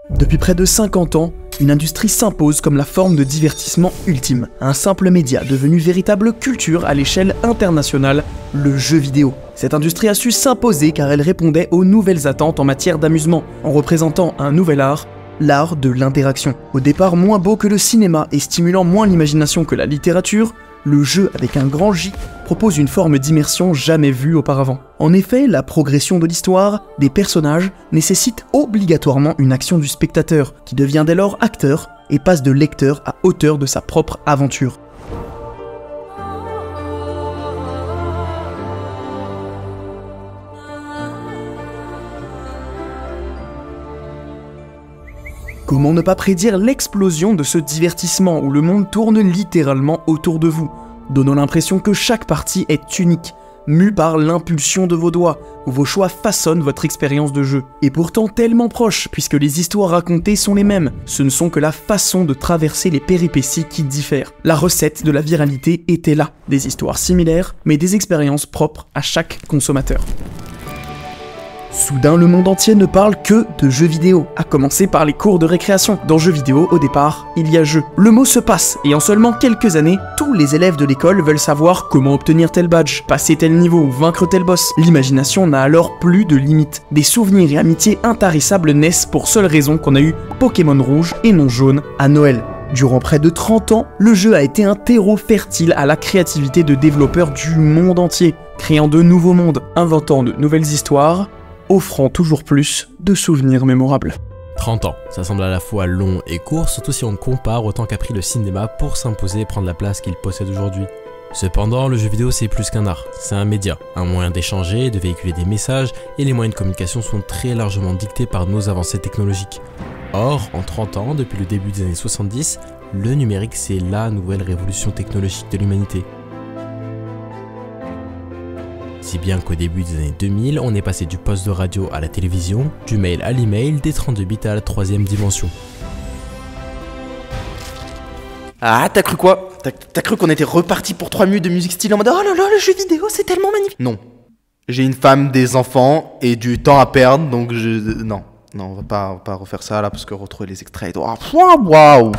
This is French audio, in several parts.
Depuis près de 50 ans, une industrie s'impose comme la forme de divertissement ultime, un simple média devenu véritable culture à l'échelle internationale, le jeu vidéo. Cette industrie a su s'imposer car elle répondait aux nouvelles attentes en matière d'amusement, en représentant un nouvel art, l'art de l'interaction. Au départ moins beau que le cinéma et stimulant moins l'imagination que la littérature, le jeu avec un grand J propose une forme d'immersion jamais vue auparavant. En effet, la progression de l'histoire, des personnages, nécessite obligatoirement une action du spectateur, qui devient dès lors acteur et passe de lecteur à auteur de sa propre aventure. Comment ne pas prédire l'explosion de ce divertissement où le monde tourne littéralement autour de vous, donnant l'impression que chaque partie est unique, mue par l'impulsion de vos doigts, où vos choix façonnent votre expérience de jeu. Et pourtant tellement proches, puisque les histoires racontées sont les mêmes, ce ne sont que la façon de traverser les péripéties qui diffèrent. La recette de la viralité était là, des histoires similaires, mais des expériences propres à chaque consommateur. Soudain, le monde entier ne parle que de jeux vidéo, à commencer par les cours de récréation. Dans jeux vidéo, au départ, il y a jeu. Le mot se passe, et en seulement quelques années, tous les élèves de l'école veulent savoir comment obtenir tel badge, passer tel niveau ou vaincre tel boss. L'imagination n'a alors plus de limites. Des souvenirs et amitiés intarissables naissent pour seule raison qu'on a eu Pokémon rouge et non jaune à Noël. Durant près de 30 ans, le jeu a été un terreau fertile à la créativité de développeurs du monde entier, créant de nouveaux mondes, inventant de nouvelles histoires, offrant toujours plus de souvenirs mémorables. 30 ans, ça semble à la fois long et court, surtout si on compare au temps qu'a pris le cinéma pour s'imposer et prendre la place qu'il possède aujourd'hui. Cependant, le jeu vidéo c'est plus qu'un art, c'est un média, un moyen d'échanger, de véhiculer des messages, et les moyens de communication sont très largement dictés par nos avancées technologiques. Or, en 30 ans, depuis le début des années 70, le numérique c'est la nouvelle révolution technologique de l'humanité. Si bien qu'au début des années 2000, on est passé du poste de radio à la télévision, du mail à l'email, des 32 bits à la 3e dimension. Ah, t'as cru quoi? T'as cru qu'on était reparti pour 3 minutes de musique style en mode oh là là, le jeu vidéo c'est tellement magnifique? Non. J'ai une femme, des enfants et du temps à perdre, donc non, on va pas refaire ça là parce que retrouver les extraits. Waouh.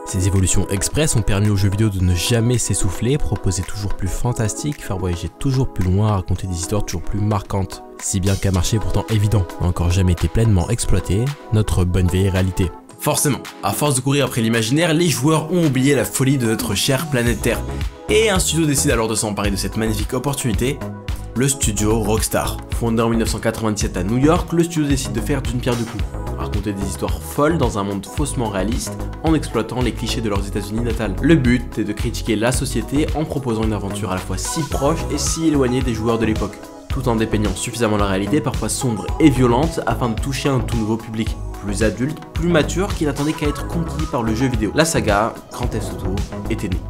Ces évolutions express ont permis aux jeux vidéo de ne jamais s'essouffler, proposer toujours plus fantastique, faire voyager toujours plus loin, raconter des histoires toujours plus marquantes. Si bien qu'un marché pourtant évident n'a encore jamais été pleinement exploité, notre bonne vieille réalité. Forcément, à force de courir après l'imaginaire, les joueurs ont oublié la folie de notre chère planète Terre. Et un studio décide alors de s'emparer de cette magnifique opportunité, le studio Rockstar. Fondé en 1997 à New York, le studio décide de faire d'une pierre deux coups. Raconter des histoires folles dans un monde faussement réaliste en exploitant les clichés de leurs États-Unis natales. Le but est de critiquer la société en proposant une aventure à la fois si proche et si éloignée des joueurs de l'époque, tout en dépeignant suffisamment la réalité, parfois sombre et violente, afin de toucher un tout nouveau public, plus adulte, plus mature, qui n'attendait qu'à être conquis par le jeu vidéo. La saga Grand Theft Auto était née.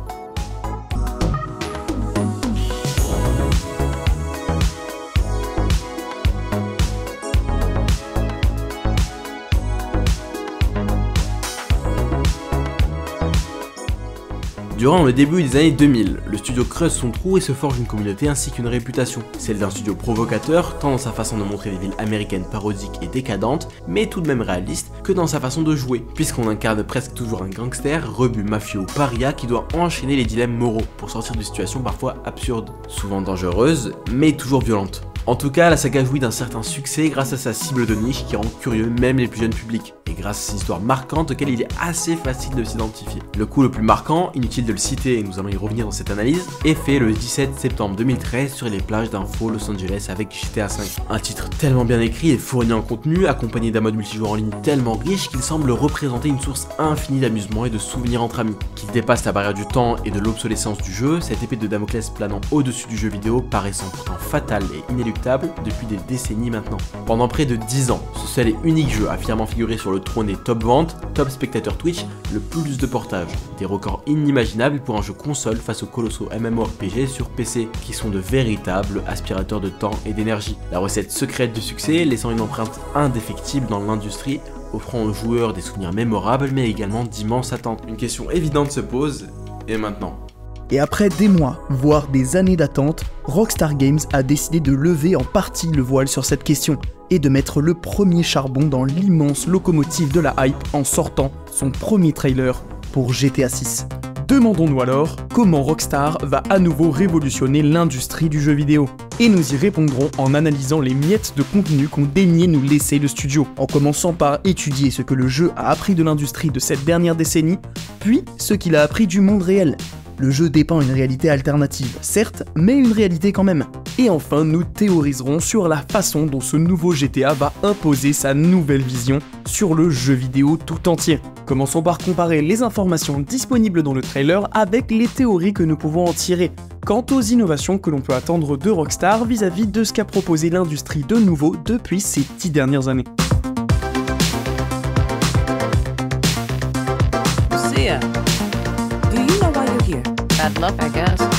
Durant le début des années 2000, le studio creuse son trou et se forge une communauté ainsi qu'une réputation, celle d'un studio provocateur, tant dans sa façon de montrer des villes américaines parodiques et décadentes, mais tout de même réalistes, que dans sa façon de jouer, puisqu'on incarne presque toujours un gangster, rebut mafieux ou paria qui doit enchaîner les dilemmes moraux pour sortir de situations parfois absurdes, souvent dangereuses, mais toujours violentes. En tout cas, la saga jouit d'un certain succès grâce à sa cible de niche qui rend curieux même les plus jeunes publics, et grâce à ses histoires marquantes auxquelles il est assez facile de s'identifier. Le coup le plus marquant, inutile de le citer et nous allons y revenir dans cette analyse, est fait le 17 septembre 2013 sur les plages d'un faux Los Angeles avec GTA V. Un titre tellement bien écrit et fourni en contenu, accompagné d'un mode multijoueur en ligne tellement riche qu'il semble représenter une source infinie d'amusement et de souvenirs entre amis. Qu'il dépasse la barrière du temps et de l'obsolescence du jeu, cette épée de Damoclès planant au-dessus du jeu vidéo paraissant pourtant fatale et inéluctable depuis des décennies maintenant. Pendant près de 10 ans, ce seul et unique jeu affirmant figurer sur le trône des top ventes, top spectateurs Twitch, le plus de portages, des records inimaginables pour un jeu console face aux colossaux MMORPG sur PC, qui sont de véritables aspirateurs de temps et d'énergie. La recette secrète du succès, laissant une empreinte indéfectible dans l'industrie, offrant aux joueurs des souvenirs mémorables mais également d'immenses attentes. Une question évidente se pose, et maintenant ? Et après des mois, voire des années d'attente, Rockstar Games a décidé de lever en partie le voile sur cette question et de mettre le premier charbon dans l'immense locomotive de la hype en sortant son premier trailer pour GTA 6. Demandons-nous alors comment Rockstar va à nouveau révolutionner l'industrie du jeu vidéo. Et nous y répondrons en analysant les miettes de contenu qu'ont daigné nous laisser le studio, en commençant par étudier ce que le jeu a appris de l'industrie de cette dernière décennie, puis ce qu'il a appris du monde réel. Le jeu dépeint une réalité alternative, certes, mais une réalité quand même. Et enfin, nous théoriserons sur la façon dont ce nouveau GTA va imposer sa nouvelle vision sur le jeu vidéo tout entier. Commençons par comparer les informations disponibles dans le trailer avec les théories que nous pouvons en tirer quant aux innovations que l'on peut attendre de Rockstar vis-à-vis de ce qu'a proposé l'industrie de nouveau depuis ces 10 dernières années. Lucia, do you know why you're here? Bad luck, I guess.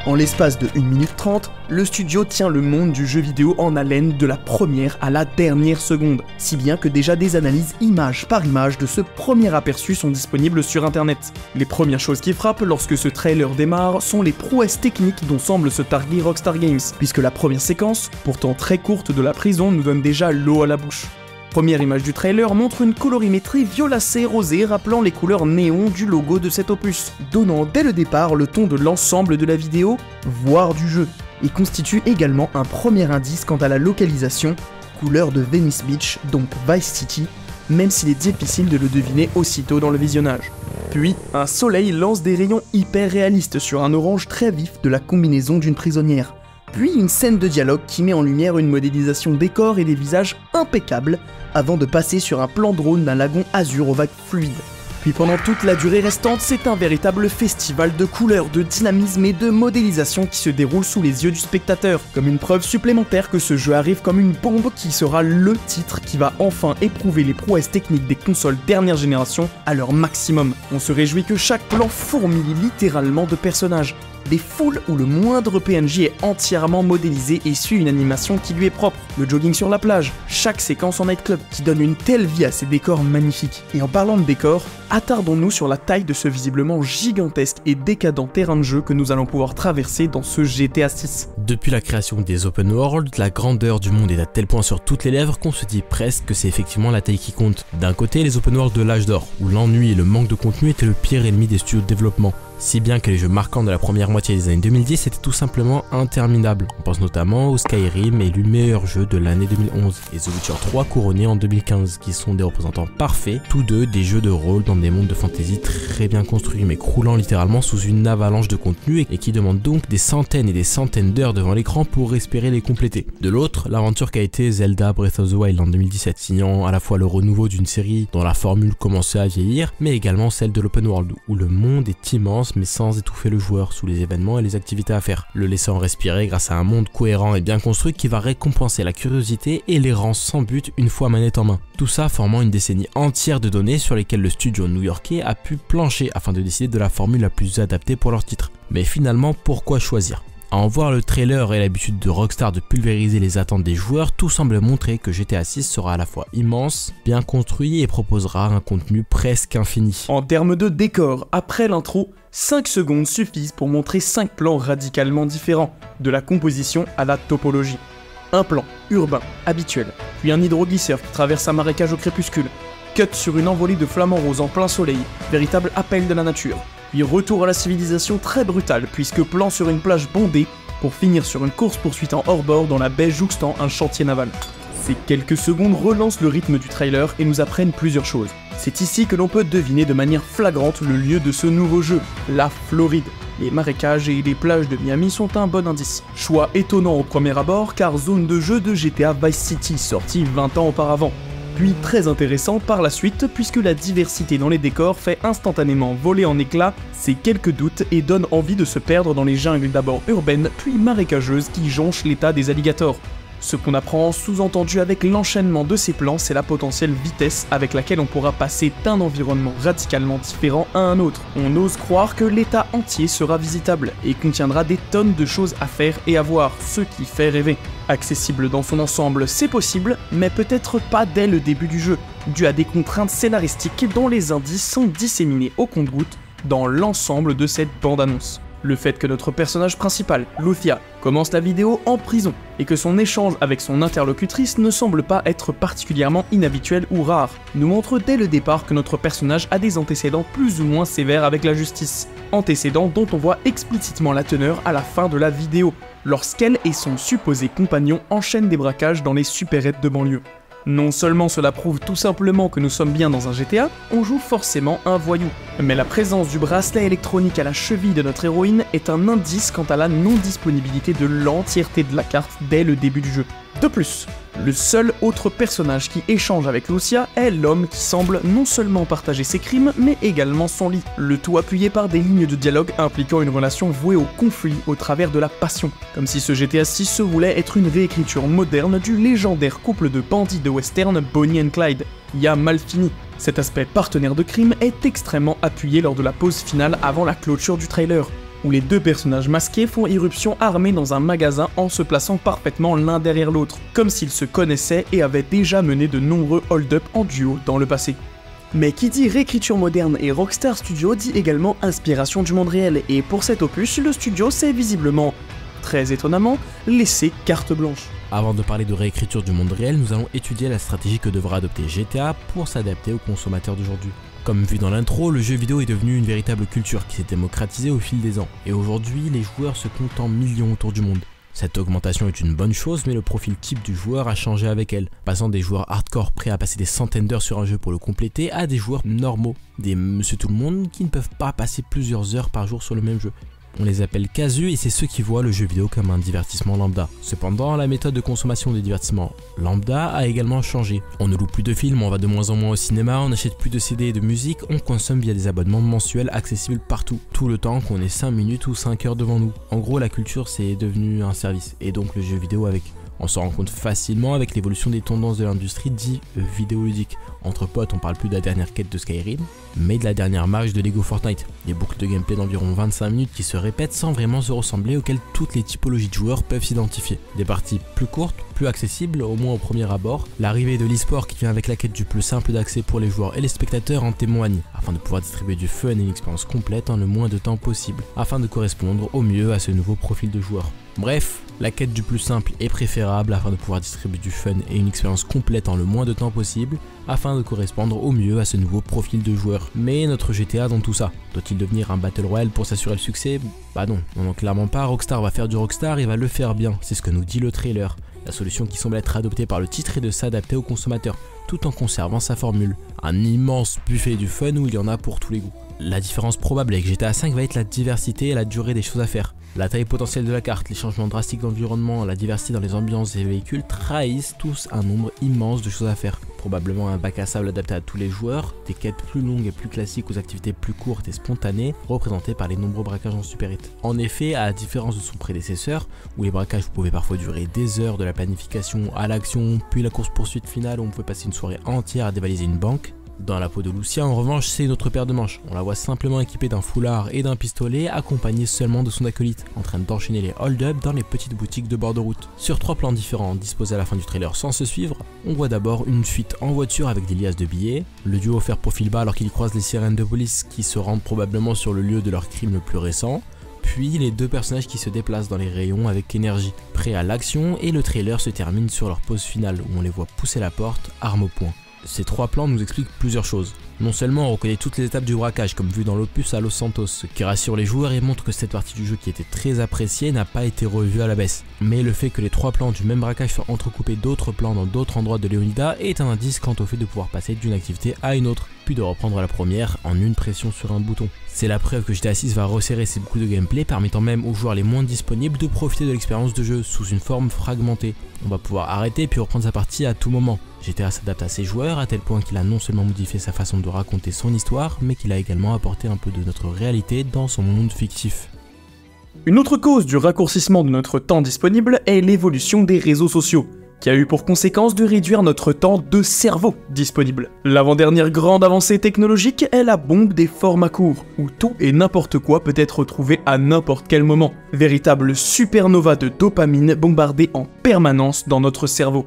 En l'espace de 1 minute 30, le studio tient le monde du jeu vidéo en haleine de la première à la dernière seconde, si bien que déjà des analyses image par image de ce premier aperçu sont disponibles sur internet. Les premières choses qui frappent lorsque ce trailer démarre sont les prouesses techniques dont semble se targuer Rockstar Games, puisque la première séquence, pourtant très courte de la prison, nous donne déjà l'eau à la bouche. Première image du trailer montre une colorimétrie violacée rosée rappelant les couleurs néon du logo de cet opus, donnant dès le départ le ton de l'ensemble de la vidéo, voire du jeu, et constitue également un premier indice quant à la localisation, couleur de Venice Beach, donc Vice City, même s'il est difficile de le deviner aussitôt dans le visionnage. Puis, un soleil lance des rayons hyper réalistes sur un orange très vif de la combinaison d'une prisonnière. Puis une scène de dialogue qui met en lumière une modélisation décor et des visages impeccables, avant de passer sur un plan drone d'un lagon azur aux vagues fluides. Puis pendant toute la durée restante, c'est un véritable festival de couleurs, de dynamisme et de modélisation qui se déroule sous les yeux du spectateur, comme une preuve supplémentaire que ce jeu arrive comme une bombe qui sera le titre qui va enfin éprouver les prouesses techniques des consoles dernière génération à leur maximum. On se réjouit que chaque plan fourmille littéralement de personnages, des foules où le moindre PNJ est entièrement modélisé et suit une animation qui lui est propre. Le jogging sur la plage, chaque séquence en nightclub qui donne une telle vie à ces décors magnifiques. Et en parlant de décors, attardons-nous sur la taille de ce visiblement gigantesque et décadent terrain de jeu que nous allons pouvoir traverser dans ce GTA 6. Depuis la création des open world, la grandeur du monde est à tel point sur toutes les lèvres qu'on se dit presque que c'est effectivement la taille qui compte. D'un côté, les open world de l'âge d'or, où l'ennui et le manque de contenu étaient le pire ennemi des studios de développement. Si bien que les jeux marquants de la première moitié des années 2010 étaient tout simplement interminables. On pense notamment au Skyrim, élu meilleur jeu de l'année 2011, et The Witcher 3 couronné en 2015, qui sont des représentants parfaits, tous deux des jeux de rôle dans des mondes de fantasy très bien construits, mais croulant littéralement sous une avalanche de contenu et qui demandent donc des centaines et des centaines d'heures devant l'écran pour espérer les compléter. De l'autre, l'aventure qu'a été Zelda Breath of the Wild en 2017, signant à la fois le renouveau d'une série dont la formule commençait à vieillir, mais également celle de l'open world, où le monde est immense mais sans étouffer le joueur sous les événements et les activités à faire, le laissant respirer grâce à un monde cohérent et bien construit qui va récompenser la curiosité et l'errance sans but une fois manette en main. Tout ça formant une décennie entière de données sur lesquelles le studio new-yorkais a pu plancher afin de décider de la formule la plus adaptée pour leur titre. Mais finalement, pourquoi choisir ? À en voir le trailer et l'habitude de Rockstar de pulvériser les attentes des joueurs, tout semble montrer que GTA 6 sera à la fois immense, bien construit et proposera un contenu presque infini. En termes de décor, après l'intro, 5 secondes suffisent pour montrer 5 plans radicalement différents, de la composition à la topologie. Un plan urbain, habituel, puis un hydroglisseur qui traverse un marécage au crépuscule, cut sur une envolée de flamants roses en plein soleil, véritable appel de la nature. Puis retour à la civilisation très brutal, puisque plan sur une plage bondée, pour finir sur une course-poursuite en hors-bord dans la baie jouxtant un chantier naval. Ces quelques secondes relancent le rythme du trailer et nous apprennent plusieurs choses. C'est ici que l'on peut deviner de manière flagrante le lieu de ce nouveau jeu, la Floride. Les marécages et les plages de Miami sont un bon indice. Choix étonnant au premier abord car zone de jeu de GTA Vice City sorti 20 ans auparavant. Puis très intéressant par la suite puisque la diversité dans les décors fait instantanément voler en éclats ces quelques doutes et donne envie de se perdre dans les jungles d'abord urbaines puis marécageuses qui jonchent l'état des alligators. Ce qu'on apprend sous-entendu avec l'enchaînement de ces plans, c'est la potentielle vitesse avec laquelle on pourra passer d'un environnement radicalement différent à un autre. On ose croire que l'état entier sera visitable et contiendra des tonnes de choses à faire et à voir, ce qui fait rêver. Accessible dans son ensemble, c'est possible, mais peut-être pas dès le début du jeu, dû à des contraintes scénaristiques dont les indices sont disséminés au compte-gouttes dans l'ensemble de cette bande-annonce. Le fait que notre personnage principal, Lucia, commence la vidéo en prison et que son échange avec son interlocutrice ne semble pas être particulièrement inhabituel ou rare, nous montre dès le départ que notre personnage a des antécédents plus ou moins sévères avec la justice. Antécédents dont on voit explicitement la teneur à la fin de la vidéo, lorsqu'elle et son supposé compagnon enchaînent des braquages dans les supérettes de banlieue. Non seulement cela prouve tout simplement que nous sommes bien dans un GTA, on joue forcément un voyou. Mais la présence du bracelet électronique à la cheville de notre héroïne est un indice quant à la non-disponibilité de l'entièreté de la carte dès le début du jeu. De plus, le seul autre personnage qui échange avec Lucia est l'homme qui semble non seulement partager ses crimes, mais également son lit, le tout appuyé par des lignes de dialogue impliquant une relation vouée au conflit au travers de la passion, comme si ce GTA 6 se voulait être une réécriture moderne du légendaire couple de bandits de western Bonnie and Clyde. Y a mal fini. Cet aspect partenaire de crime est extrêmement appuyé lors de la pause finale avant la clôture du trailer, où les deux personnages masqués font irruption armés dans un magasin en se plaçant parfaitement l'un derrière l'autre, comme s'ils se connaissaient et avaient déjà mené de nombreux hold-up en duo dans le passé. Mais qui dit réécriture moderne et Rockstar Studio dit également inspiration du monde réel, et pour cet opus, le studio s'est visiblement, très étonnamment, laissé carte blanche. Avant de parler de réécriture du monde réel, nous allons étudier la stratégie que devra adopter GTA pour s'adapter aux consommateurs d'aujourd'hui. Comme vu dans l'intro, le jeu vidéo est devenu une véritable culture qui s'est démocratisée au fil des ans, et aujourd'hui les joueurs se comptent en millions autour du monde. Cette augmentation est une bonne chose, mais le profil type du joueur a changé avec elle, passant des joueurs hardcore prêts à passer des centaines d'heures sur un jeu pour le compléter à des joueurs normaux, des monsieur tout le monde qui ne peuvent pas passer plusieurs heures par jour sur le même jeu. On les appelle casus et c'est ceux qui voient le jeu vidéo comme un divertissement lambda. Cependant, la méthode de consommation des divertissements lambda a également changé. On ne loue plus de films, on va de moins en moins au cinéma, on n'achète plus de CD et de musique, on consomme via des abonnements mensuels accessibles partout, tout le temps qu'on ait 5 minutes ou 5 heures devant nous. En gros, la culture c'est devenu un service, et donc le jeu vidéo avec. On s'en rend compte facilement avec l'évolution des tendances de l'industrie dit vidéoludique. Entre potes, on parle plus de la dernière quête de Skyrim, mais de la dernière marche de Lego Fortnite. Des boucles de gameplay d'environ 25 minutes qui se répètent sans vraiment se ressembler, auxquelles toutes les typologies de joueurs peuvent s'identifier. Des parties plus courtes, plus accessibles, au moins au premier abord. L'arrivée de l'e-sport qui vient avec la quête du plus simple d'accès pour les joueurs et les spectateurs en témoigne, afin de pouvoir distribuer du fun et une expérience complète en le moins de temps possible, afin de correspondre au mieux à ce nouveau profil de joueur. Bref, la quête du plus simple est préférable afin de pouvoir distribuer du fun et une expérience complète en le moins de temps possible, afin de correspondre au mieux à ce nouveau profil de joueur. Mais notre GTA dans tout ça, doit-il devenir un Battle Royale pour s'assurer le succès? Bah non, clairement pas. Rockstar va faire du Rockstar et va le faire bien, c'est ce que nous dit le trailer. La solution qui semble être adoptée par le titre est de s'adapter aux consommateurs, tout en conservant sa formule. Un immense buffet du fun où il y en a pour tous les goûts. La différence probable avec GTA V va être la diversité et la durée des choses à faire. La taille potentielle de la carte, les changements drastiques d'environnement, la diversité dans les ambiances et les véhicules trahissent tous un nombre immense de choses à faire. Probablement un bac à sable adapté à tous les joueurs, des quêtes plus longues et plus classiques aux activités plus courtes et spontanées, représentées par les nombreux braquages en supérette. En effet, à la différence de son prédécesseur, où les braquages pouvaient parfois durer des heures, de la planification à l'action, puis la course-poursuite finale où on pouvait passer une soirée entière à dévaliser une banque, dans la peau de Lucia, en revanche, c'est une autre paire de manches. On la voit simplement équipée d'un foulard et d'un pistolet, accompagnée seulement de son acolyte, en train d'enchaîner les hold-up dans les petites boutiques de bord de route. Sur 3 plans différents disposés à la fin du trailer sans se suivre, on voit d'abord une fuite en voiture avec des liasses de billets, le duo faire profil bas alors qu'ils croisent les sirènes de police qui se rendent probablement sur le lieu de leur crime le plus récent, puis les deux personnages qui se déplacent dans les rayons avec énergie, prêts à l'action, et le trailer se termine sur leur pause finale où on les voit pousser la porte, arme au poing. Ces 3 plans nous expliquent plusieurs choses. Non seulement on reconnaît toutes les étapes du braquage comme vu dans l'opus à Los Santos, ce qui rassure les joueurs et montre que cette partie du jeu qui était très appréciée n'a pas été revue à la baisse. Mais le fait que les 3 plans du même braquage soient entrecoupés d'autres plans dans d'autres endroits de Leonida est un indice quant au fait de pouvoir passer d'une activité à une autre. puis de reprendre la première en une pression sur un bouton. C'est la preuve que GTA 6 va resserrer ses boucles de gameplay, permettant même aux joueurs les moins disponibles de profiter de l'expérience de jeu sous une forme fragmentée. On va pouvoir arrêter puis reprendre sa partie à tout moment. GTA s'adapte à ses joueurs à tel point qu'il a non seulement modifié sa façon de raconter son histoire, mais qu'il a également apporté un peu de notre réalité dans son monde fictif. Une autre cause du raccourcissement de notre temps disponible est l'évolution des réseaux sociaux, qui a eu pour conséquence de réduire notre temps de cerveau disponible. L'avant-dernière grande avancée technologique est la bombe des formats courts, où tout et n'importe quoi peut être retrouvé à n'importe quel moment. Véritable supernova de dopamine bombardée en permanence dans notre cerveau.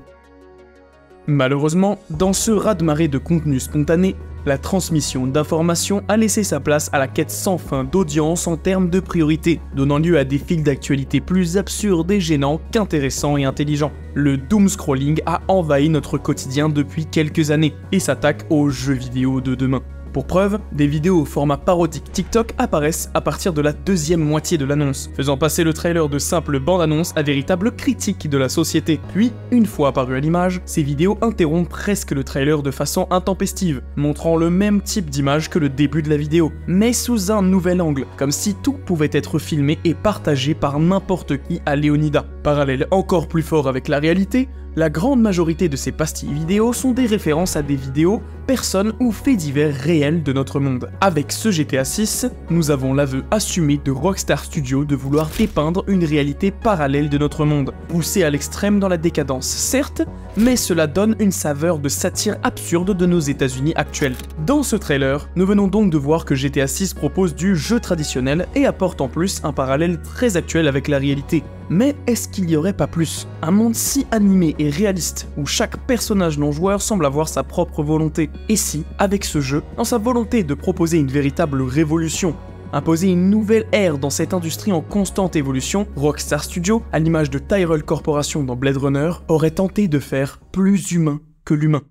Malheureusement, dans ce raz-de-marée de contenu spontané, la transmission d'informations a laissé sa place à la quête sans fin d'audience en termes de priorité, donnant lieu à des fils d'actualité plus absurdes et gênants qu'intéressants et intelligents. Le doom scrolling a envahi notre quotidien depuis quelques années et s'attaque aux jeux vidéo de demain. Pour preuve, des vidéos au format parodique TikTok apparaissent à partir de la deuxième moitié de l'annonce, faisant passer le trailer de simple bande-annonce à véritable critique de la société. Puis, une fois apparu à l'image, ces vidéos interrompent presque le trailer de façon intempestive, montrant le même type d'image que le début de la vidéo, mais sous un nouvel angle, comme si tout pouvait être filmé et partagé par n'importe qui à Léonidas. Parallèle encore plus fort avec la réalité, la grande majorité de ces pastilles vidéo sont des références à des vidéos, personnes ou faits divers réels de notre monde. Avec ce GTA 6, nous avons l'aveu assumé de Rockstar Studios de vouloir dépeindre une réalité parallèle de notre monde, poussée à l'extrême dans la décadence, certes, mais cela donne une saveur de satire absurde de nos États-Unis actuels. Dans ce trailer, nous venons donc de voir que GTA 6 propose du jeu traditionnel et apporte en plus un parallèle très actuel avec la réalité. Mais est-ce qu'il y aurait pas plus? Un monde si animé et réaliste, où chaque personnage non-joueur semble avoir sa propre volonté. Et si, avec ce jeu, dans sa volonté de proposer une véritable révolution, imposer une nouvelle ère dans cette industrie en constante évolution, Rockstar Studios, à l'image de Tyrell Corporation dans Blade Runner, aurait tenté de faire plus humain que l'humain.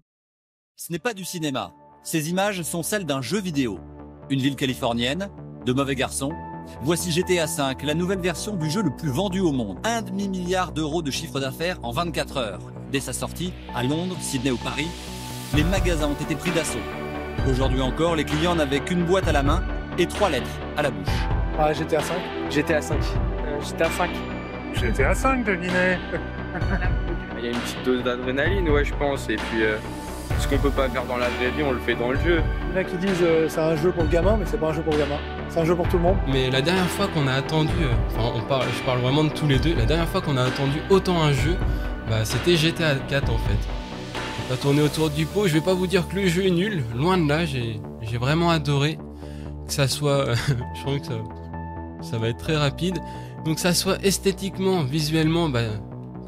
Ce n'est pas du cinéma. Ces images sont celles d'un jeu vidéo. Une ville californienne, de mauvais garçons. Voici GTA V, la nouvelle version du jeu le plus vendu au monde. 1,5 milliard d'euros de chiffre d'affaires en 24 heures. Dès sa sortie, à Londres, Sydney ou Paris, les magasins ont été pris d'assaut. Aujourd'hui encore, les clients n'avaient qu'une boîte à la main et 3 lettres à la bouche. Ah, GTA 5. GTA 5. GTA 5. GTA 5, devinez. Il y a une petite dose d'adrénaline, ouais, je pense. Et puis, ce qu'on peut pas faire dans la vraie vie, on le fait dans le jeu. Il y en a qui disent c'est un jeu pour le gamin, mais c'est pas un jeu pour le gamin. C'est un jeu pour tout le monde. Mais la dernière fois qu'on a attendu, je parle vraiment de tous les deux, la dernière fois qu'on a attendu autant un jeu, c'était GTA 4 en fait. Je vais pas tourner autour du pot, je vais pas vous dire que le jeu est nul, loin de là, j'ai vraiment adoré que ça soit, je pense que ça va être très rapide, donc que ça soit esthétiquement, visuellement,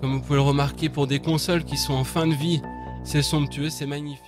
comme vous pouvez le remarquer pour des consoles qui sont en fin de vie, c'est somptueux, c'est magnifique.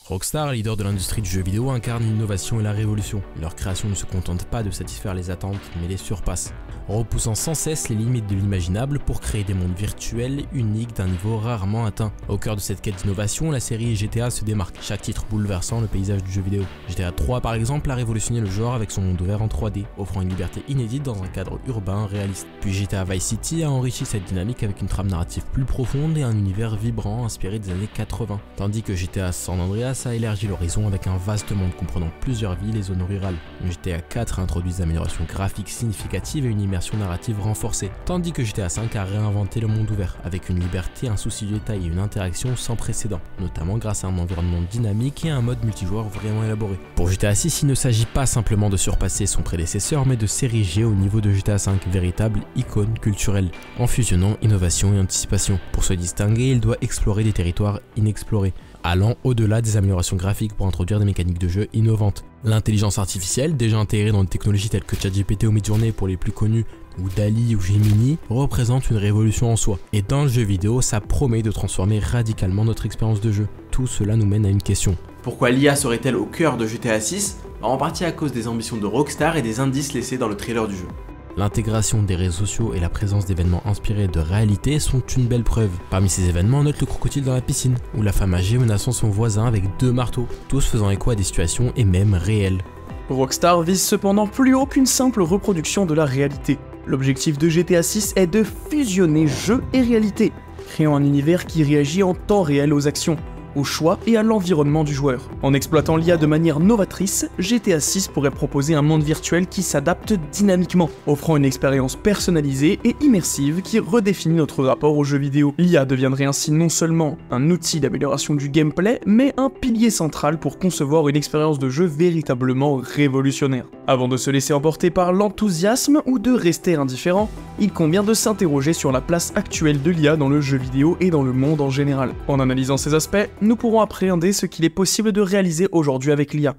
Rockstar, leader de l'industrie du jeu vidéo, incarne l'innovation et la révolution. Leur création ne se contente pas de satisfaire les attentes, mais les surpasse, repoussant sans cesse les limites de l'imaginable pour créer des mondes virtuels uniques d'un niveau rarement atteint. Au cœur de cette quête d'innovation, la série GTA se démarque, chaque titre bouleversant le paysage du jeu vidéo. GTA 3 par exemple a révolutionné le genre avec son monde ouvert en 3D, offrant une liberté inédite dans un cadre urbain réaliste. Puis GTA Vice City a enrichi cette dynamique avec une trame narrative plus profonde et un univers vibrant inspiré des années 80, tandis que GTA San Andreas a élargi l'horizon avec un vaste monde comprenant plusieurs villes et zones rurales. GTA 4 a introduit des améliorations graphiques significatives et une immersion narrative renforcée, tandis que GTA 5 a réinventé le monde ouvert, avec une liberté, un souci de détail et une interaction sans précédent, notamment grâce à un environnement dynamique et un mode multijoueur vraiment élaboré. Pour GTA 6, il ne s'agit pas simplement de surpasser son prédécesseur, mais de s'ériger au niveau de GTA 5, véritable icône culturelle, en fusionnant innovation et anticipation. Pour se distinguer, il doit explorer des territoires inexplorés, allant au-delà des améliorations graphiques pour introduire des mécaniques de jeu innovantes. L'intelligence artificielle, déjà intégrée dans des technologies telles que ChatGPT ou Midjourney pour les plus connus, ou DALL-E ou Gemini, représente une révolution en soi. Et dans le jeu vidéo, ça promet de transformer radicalement notre expérience de jeu. Tout cela nous mène à une question. Pourquoi l'IA serait-elle au cœur de GTA 6 ? En partie à cause des ambitions de Rockstar et des indices laissés dans le trailer du jeu. L'intégration des réseaux sociaux et la présence d'événements inspirés de réalité sont une belle preuve. Parmi ces événements, on note le crocodile dans la piscine, ou la femme âgée menaçant son voisin avec 2 marteaux, tous faisant écho à des situations et même réelles. Rockstar vise cependant plus haut qu'une simple reproduction de la réalité. L'objectif de GTA 6 est de fusionner jeu et réalité, créant un univers qui réagit en temps réel aux actions. au choix et à l'environnement du joueur. En exploitant l'IA de manière novatrice, GTA 6 pourrait proposer un monde virtuel qui s'adapte dynamiquement, offrant une expérience personnalisée et immersive qui redéfinit notre rapport aux jeux vidéo. L'IA deviendrait ainsi non seulement un outil d'amélioration du gameplay, mais un pilier central pour concevoir une expérience de jeu véritablement révolutionnaire. Avant de se laisser emporter par l'enthousiasme ou de rester indifférent, il convient de s'interroger sur la place actuelle de l'IA dans le jeu vidéo et dans le monde en général. En analysant ces aspects, nous pourrons appréhender ce qu'il est possible de réaliser aujourd'hui avec l'IA.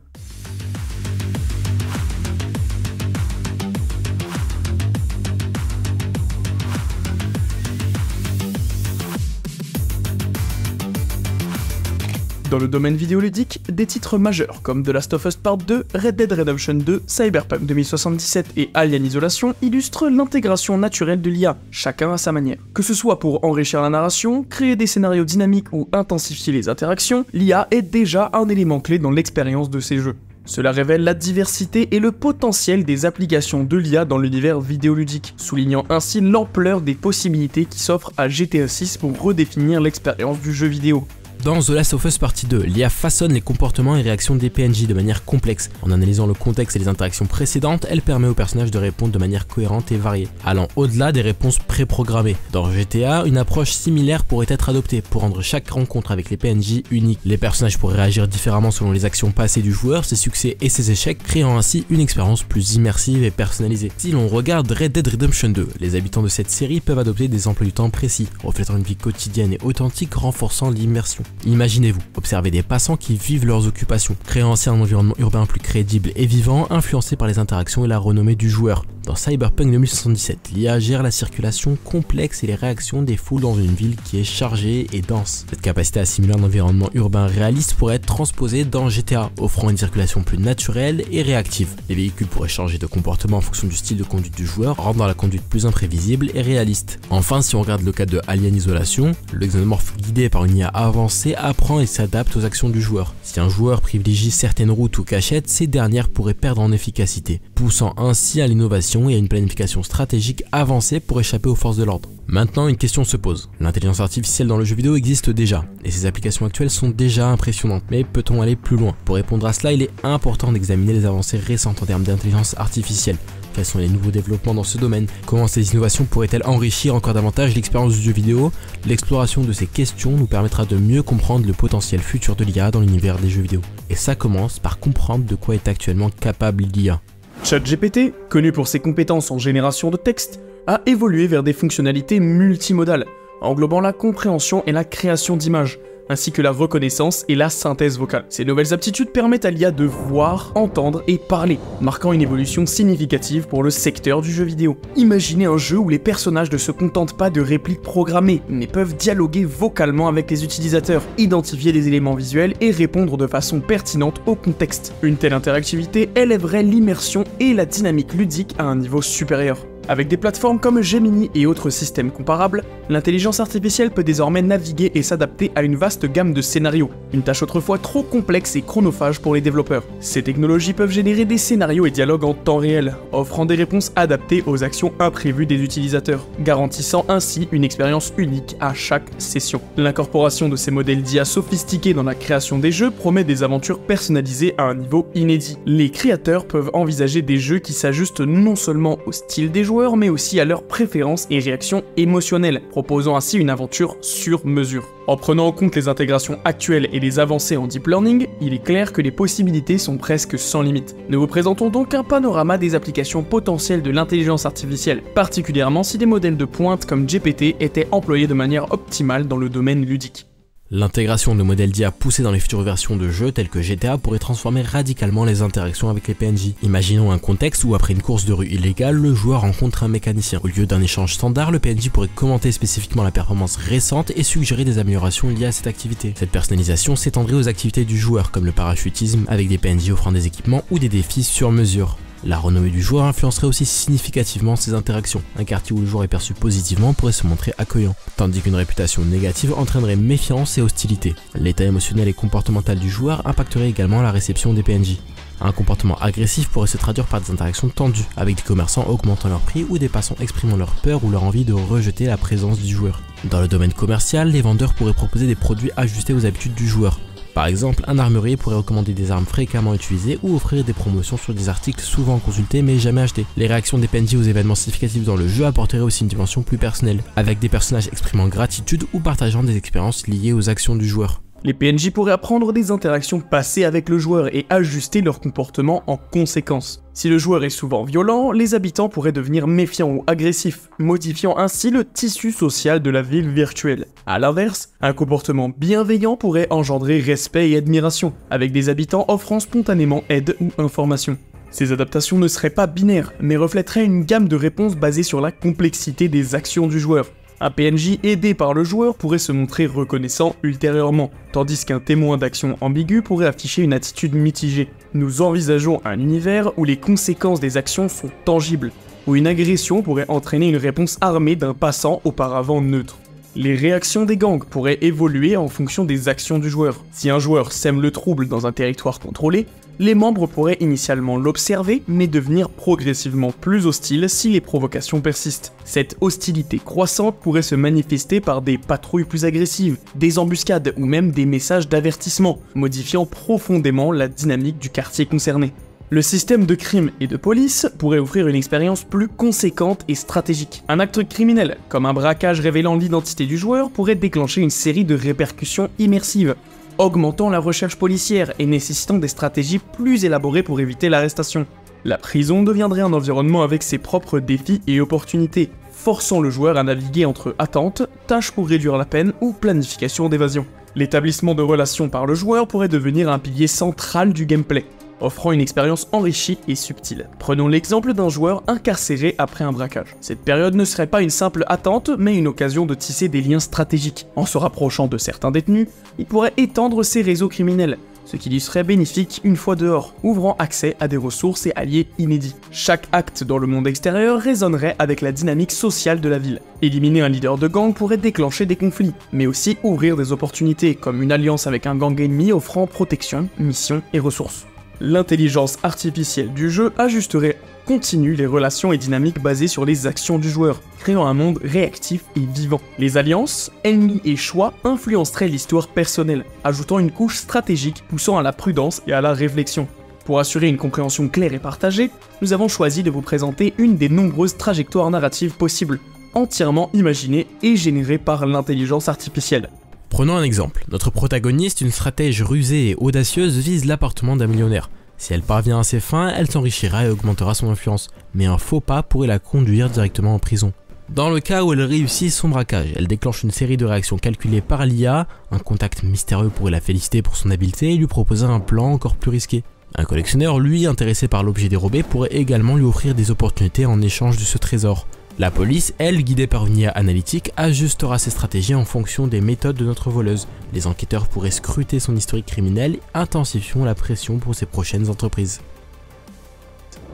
Dans le domaine vidéoludique, des titres majeurs comme The Last of Us Part 2, Red Dead Redemption 2, Cyberpunk 2077 et Alien Isolation illustrent l'intégration naturelle de l'IA, chacun à sa manière. Que ce soit pour enrichir la narration, créer des scénarios dynamiques ou intensifier les interactions, l'IA est déjà un élément clé dans l'expérience de ces jeux. Cela révèle la diversité et le potentiel des applications de l'IA dans l'univers vidéoludique, soulignant ainsi l'ampleur des possibilités qui s'offrent à GTA 6 pour redéfinir l'expérience du jeu vidéo. Dans The Last of Us Partie 2, l'IA façonne les comportements et réactions des PNJ de manière complexe. En analysant le contexte et les interactions précédentes, elle permet aux personnages de répondre de manière cohérente et variée, allant au-delà des réponses préprogrammées. Dans GTA, une approche similaire pourrait être adoptée pour rendre chaque rencontre avec les PNJ unique. Les personnages pourraient réagir différemment selon les actions passées du joueur, ses succès et ses échecs, créant ainsi une expérience plus immersive et personnalisée. Si l'on regarde Red Dead Redemption 2, les habitants de cette série peuvent adopter des emplois du temps précis, reflétant une vie quotidienne et authentique, renforçant l'immersion. Imaginez-vous, observer des passants qui vivent leurs occupations, créant ainsi un environnement urbain plus crédible et vivant, influencé par les interactions et la renommée du joueur. Dans Cyberpunk 2077, l'IA gère la circulation complexe et les réactions des foules dans une ville qui est chargée et dense. Cette capacité à simuler un environnement urbain réaliste pourrait être transposée dans GTA, offrant une circulation plus naturelle et réactive. Les véhicules pourraient changer de comportement en fonction du style de conduite du joueur, rendant la conduite plus imprévisible et réaliste. Enfin, si on regarde le cas de Alien Isolation, le xénomorphe guidé par une IA avancée apprend et s'adapte aux actions du joueur. Si un joueur privilégie certaines routes ou cachettes, ces dernières pourraient perdre en efficacité, poussant ainsi à l'innovation et à une planification stratégique avancée pour échapper aux forces de l'ordre. Maintenant, une question se pose. L'intelligence artificielle dans le jeu vidéo existe déjà, et ses applications actuelles sont déjà impressionnantes, mais peut-on aller plus loin? Pour répondre à cela, il est important d'examiner les avancées récentes en termes d'intelligence artificielle. Quels sont les nouveaux développements dans ce domaine? Comment ces innovations pourraient-elles enrichir encore davantage l'expérience du jeu vidéo? L'exploration de ces questions nous permettra de mieux comprendre le potentiel futur de l'IA dans l'univers des jeux vidéo. Et ça commence par comprendre de quoi est actuellement capable l'IA. ChatGPT, connu pour ses compétences en génération de texte, a évolué vers des fonctionnalités multimodales, englobant la compréhension et la création d'images, ainsi que la reconnaissance et la synthèse vocale. Ces nouvelles aptitudes permettent à l'IA de voir, entendre et parler, marquant une évolution significative pour le secteur du jeu vidéo. Imaginez un jeu où les personnages ne se contentent pas de répliques programmées, mais peuvent dialoguer vocalement avec les utilisateurs, identifier des éléments visuels et répondre de façon pertinente au contexte. Une telle interactivité élèverait l'immersion et la dynamique ludique à un niveau supérieur. Avec des plateformes comme Gemini et autres systèmes comparables, l'intelligence artificielle peut désormais naviguer et s'adapter à une vaste gamme de scénarios, une tâche autrefois trop complexe et chronophage pour les développeurs. Ces technologies peuvent générer des scénarios et dialogues en temps réel, offrant des réponses adaptées aux actions imprévues des utilisateurs, garantissant ainsi une expérience unique à chaque session. L'incorporation de ces modèles d'IA sophistiqués dans la création des jeux promet des aventures personnalisées à un niveau inédit. Les créateurs peuvent envisager des jeux qui s'ajustent non seulement au style des joueurs, mais aussi à leurs préférences et réactions émotionnelles, proposant ainsi une aventure sur mesure. En prenant en compte les intégrations actuelles et les avancées en deep learning, il est clair que les possibilités sont presque sans limite. Nous vous présentons donc un panorama des applications potentielles de l'intelligence artificielle, particulièrement si des modèles de pointe comme GPT étaient employés de manière optimale dans le domaine ludique. L'intégration de modèles d'IA poussés dans les futures versions de jeux tels que GTA pourrait transformer radicalement les interactions avec les PNJ. Imaginons un contexte où après une course de rue illégale, le joueur rencontre un mécanicien. Au lieu d'un échange standard, le PNJ pourrait commenter spécifiquement la performance récente et suggérer des améliorations liées à cette activité. Cette personnalisation s'étendrait aux activités du joueur comme le parachutisme avec des PNJ offrant des équipements ou des défis sur mesure. La renommée du joueur influencerait aussi significativement ses interactions. Un quartier où le joueur est perçu positivement pourrait se montrer accueillant, tandis qu'une réputation négative entraînerait méfiance et hostilité. L'état émotionnel et comportemental du joueur impacterait également la réception des PNJ. Un comportement agressif pourrait se traduire par des interactions tendues, avec des commerçants augmentant leur prix ou des passants exprimant leur peur ou leur envie de rejeter la présence du joueur. Dans le domaine commercial, les vendeurs pourraient proposer des produits ajustés aux habitudes du joueur. Par exemple, un armurier pourrait recommander des armes fréquemment utilisées ou offrir des promotions sur des articles souvent consultés mais jamais achetés. Les réactions des PNJ aux événements significatifs dans le jeu apporteraient aussi une dimension plus personnelle, avec des personnages exprimant gratitude ou partageant des expériences liées aux actions du joueur. Les PNJ pourraient apprendre des interactions passées avec le joueur et ajuster leur comportement en conséquence. Si le joueur est souvent violent, les habitants pourraient devenir méfiants ou agressifs, modifiant ainsi le tissu social de la ville virtuelle. A l'inverse, un comportement bienveillant pourrait engendrer respect et admiration, avec des habitants offrant spontanément aide ou information. Ces adaptations ne seraient pas binaires, mais reflèteraient une gamme de réponses basées sur la complexité des actions du joueur. Un PNJ aidé par le joueur pourrait se montrer reconnaissant ultérieurement, tandis qu'un témoin d'action ambigu pourrait afficher une attitude mitigée. Nous envisageons un univers où les conséquences des actions sont tangibles, où une agression pourrait entraîner une réponse armée d'un passant auparavant neutre. Les réactions des gangs pourraient évoluer en fonction des actions du joueur. Si un joueur sème le trouble dans un territoire contrôlé, les membres pourraient initialement l'observer, mais devenir progressivement plus hostiles si les provocations persistent. Cette hostilité croissante pourrait se manifester par des patrouilles plus agressives, des embuscades ou même des messages d'avertissement, modifiant profondément la dynamique du quartier concerné. Le système de crime et de police pourrait offrir une expérience plus conséquente et stratégique. Un acte criminel, comme un braquage révélant l'identité du joueur, pourrait déclencher une série de répercussions immersives, augmentant la recherche policière et nécessitant des stratégies plus élaborées pour éviter l'arrestation. La prison deviendrait un environnement avec ses propres défis et opportunités, forçant le joueur à naviguer entre attentes, tâches pour réduire la peine ou planification d'évasion. L'établissement de relations par le joueur pourrait devenir un pilier central du gameplay, offrant une expérience enrichie et subtile. Prenons l'exemple d'un joueur incarcéré après un braquage. Cette période ne serait pas une simple attente, mais une occasion de tisser des liens stratégiques. En se rapprochant de certains détenus, il pourrait étendre ses réseaux criminels, ce qui lui serait bénéfique une fois dehors, ouvrant accès à des ressources et alliés inédits. Chaque acte dans le monde extérieur résonnerait avec la dynamique sociale de la ville. Éliminer un leader de gang pourrait déclencher des conflits, mais aussi ouvrir des opportunités, comme une alliance avec un gang ennemi offrant protection, mission et ressources. L'intelligence artificielle du jeu ajusterait continue les relations et dynamiques basées sur les actions du joueur, créant un monde réactif et vivant. Les alliances, ennemis et choix influenceraient l'histoire personnelle, ajoutant une couche stratégique poussant à la prudence et à la réflexion. Pour assurer une compréhension claire et partagée, nous avons choisi de vous présenter une des nombreuses trajectoires narratives possibles, entièrement imaginées et générées par l'intelligence artificielle. Prenons un exemple. Notre protagoniste, une stratège rusée et audacieuse, vise l'appartement d'un millionnaire. Si elle parvient à ses fins, elle s'enrichira et augmentera son influence, mais un faux pas pourrait la conduire directement en prison. Dans le cas où elle réussit son braquage, elle déclenche une série de réactions calculées par l'IA, un contact mystérieux pourrait la féliciter pour son habileté et lui proposer un plan encore plus risqué. Un collectionneur, lui, intéressé par l'objet dérobé, pourrait également lui offrir des opportunités en échange de ce trésor. La police, elle, guidée par une IA analytique, ajustera ses stratégies en fonction des méthodes de notre voleuse. Les enquêteurs pourraient scruter son historique criminel, intensifiant la pression pour ses prochaines entreprises.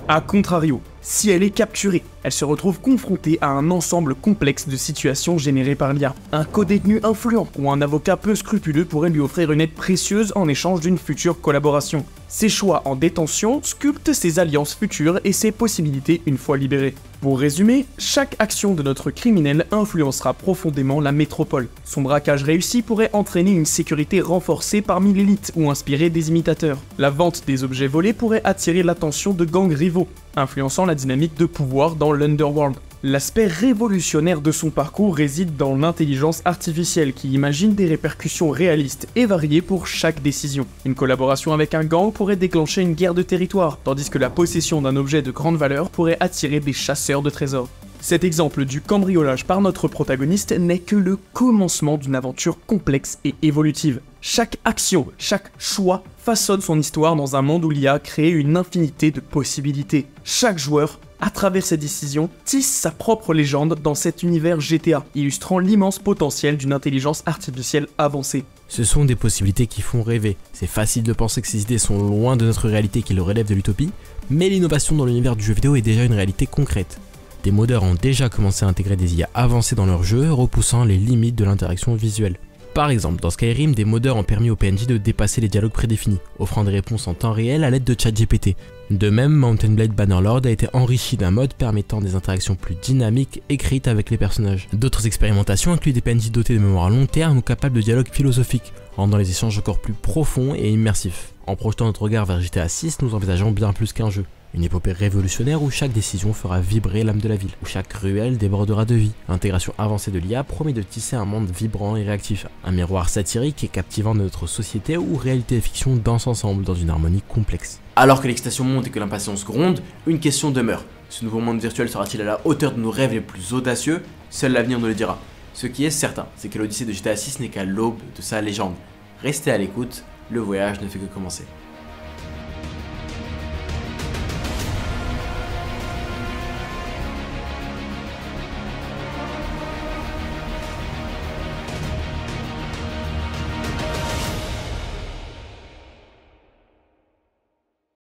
A contrario, si elle est capturée, elle se retrouve confrontée à un ensemble complexe de situations générées par l'IA. Un co-détenu influent ou un avocat peu scrupuleux pourrait lui offrir une aide précieuse en échange d'une future collaboration. Ses choix en détention sculptent ses alliances futures et ses possibilités une fois libéré. Pour résumer, chaque action de notre criminel influencera profondément la métropole. Son braquage réussi pourrait entraîner une sécurité renforcée parmi l'élite ou inspirer des imitateurs. La vente des objets volés pourrait attirer l'attention de gangs rivaux, influençant la dynamique de pouvoir dans l'Underworld. L'aspect révolutionnaire de son parcours réside dans l'intelligence artificielle qui imagine des répercussions réalistes et variées pour chaque décision. Une collaboration avec un gang pourrait déclencher une guerre de territoire, tandis que la possession d'un objet de grande valeur pourrait attirer des chasseurs de trésors. Cet exemple du cambriolage par notre protagoniste n'est que le commencement d'une aventure complexe et évolutive. Chaque action, chaque choix façonne son histoire dans un monde où l'IA crée une infinité de possibilités. Chaque joueur, à travers ses décisions, tisse sa propre légende dans cet univers GTA, illustrant l'immense potentiel d'une intelligence artificielle avancée. Ce sont des possibilités qui font rêver. C'est facile de penser que ces idées sont loin de notre réalité qui le relève de l'utopie, mais l'innovation dans l'univers du jeu vidéo est déjà une réalité concrète. Des modeurs ont déjà commencé à intégrer des IA avancées dans leurs jeux, repoussant les limites de l'interaction visuelle. Par exemple, dans Skyrim, des modeurs ont permis aux PNJ de dépasser les dialogues prédéfinis, offrant des réponses en temps réel à l'aide de ChatGPT. De même, Mountain Blade Bannerlord a été enrichi d'un mode permettant des interactions plus dynamiques écrites avec les personnages. D'autres expérimentations incluent des PNJ dotés de mémoire à long terme ou capables de dialogues philosophiques, rendant les échanges encore plus profonds et immersifs. En projetant notre regard vers GTA 6, nous envisageons bien plus qu'un jeu. Une épopée révolutionnaire où chaque décision fera vibrer l'âme de la ville, où chaque ruelle débordera de vie. L'intégration avancée de l'IA promet de tisser un monde vibrant et réactif, un miroir satirique et captivant de notre société où réalité et fiction dansent ensemble dans une harmonie complexe. Alors que l'excitation monte et que l'impatience gronde, une question demeure. Ce nouveau monde virtuel sera-t-il à la hauteur de nos rêves les plus audacieux? Seul l'avenir nous le dira. Ce qui est certain, c'est que l'Odyssée de GTA 6 n'est qu'à l'aube de sa légende. Restez à l'écoute, le voyage ne fait que commencer.